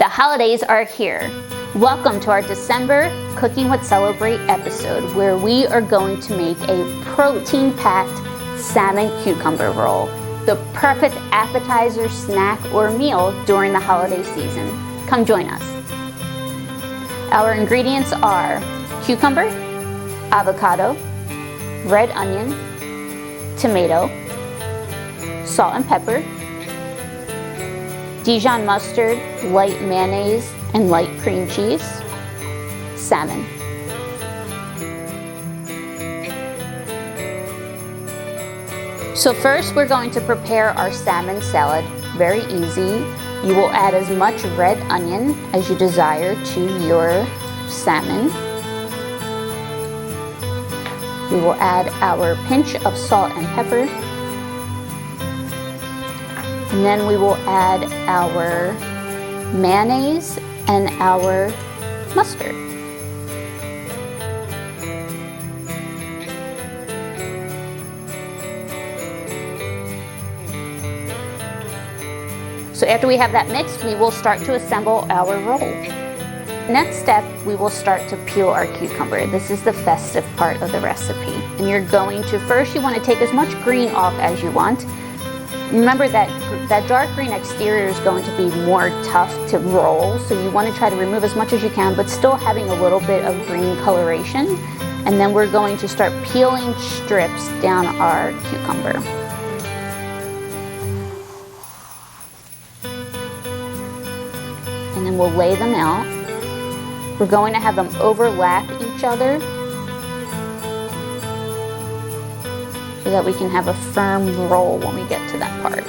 The holidays are here. Welcome to our December Cooking with Celebrate episode, where we are going to make a protein-packed salmon cucumber roll, the perfect appetizer, snack, or meal during the holiday season. Come join us. Our ingredients are cucumber, avocado, red onion, tomato, salt and pepper, Dijon mustard, light mayonnaise, and light cream cheese, salmon. So first we're going to prepare our salmon salad. Very easy. You will add as much red onion as you desire to your salmon. We will add our pinch of salt and pepper. And then we will add our mayonnaise and our mustard. So after we have that mixed, we will start to assemble our roll. Next step, we will start to peel our cucumber. This is the festive part of the recipe. And you're going to, first you want to take as much green off as you want. Remember that dark green exterior is going to be more tough to roll, so you want to try to remove as much as you can, but still having a little bit of green coloration. And then we're going to start peeling strips down our cucumber. And then we'll lay them out. We're going to have them overlap each other so that we can have a firm roll when we get to that part.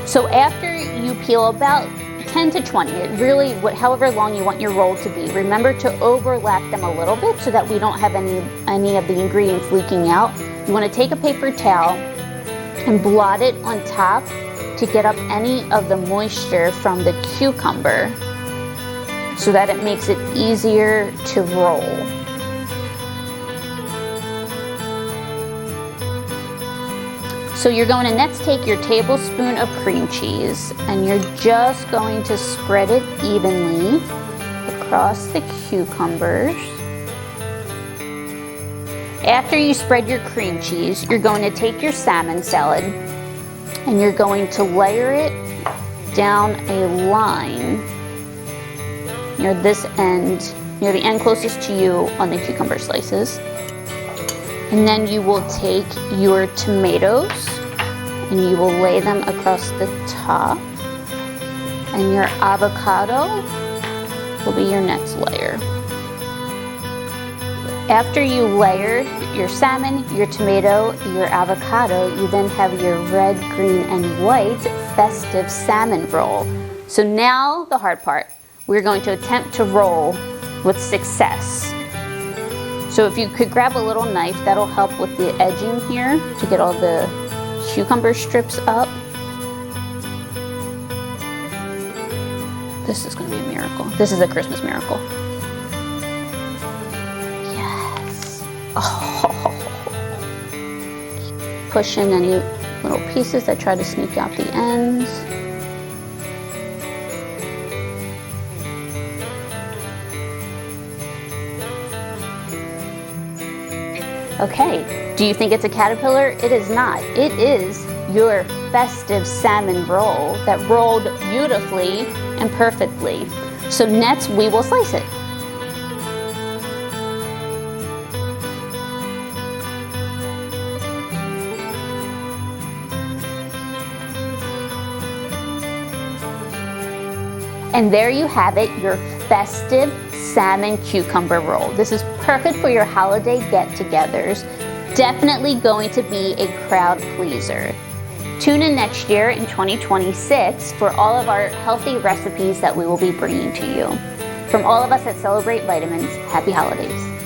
So after you peel about 10 to 20, it really, however long you want your roll to be, remember to overlap them a little bit so that we don't have any of the ingredients leaking out. You want to take a paper towel and blot it on top to get up any of the moisture from the cucumber so that it makes it easier to roll. So you're going to next take your tablespoon of cream cheese and you're just going to spread it evenly across the cucumbers. After you spread your cream cheese, you're going to take your salmon salad and you're going to layer it down a line near this end, near the end closest to you on the cucumber slices. And then you will take your tomatoes and you will lay them across the top. And your avocado will be your next layer. After you layered your salmon, your tomato, your avocado, you then have your red, green, and white festive salmon roll. So now the hard part. We're going to attempt to roll with success. So if you could grab a little knife, that'll help with the edging here to get all the cucumber strips up. This is going to be a miracle. This is a Christmas miracle. Yes. Oh. Push in any little pieces that try to sneak out the ends. Okay, do you think it's a caterpillar? It is not. It is your festive salmon roll that rolled beautifully and perfectly. So next we will slice it. And there you have it, your festive salmon cucumber roll. This is perfect for your holiday get-togethers. Definitely going to be a crowd pleaser. Tune in next year in 2026 for all of our healthy recipes that we will be bringing to you. From all of us at Celebrate Vitamins, happy holidays.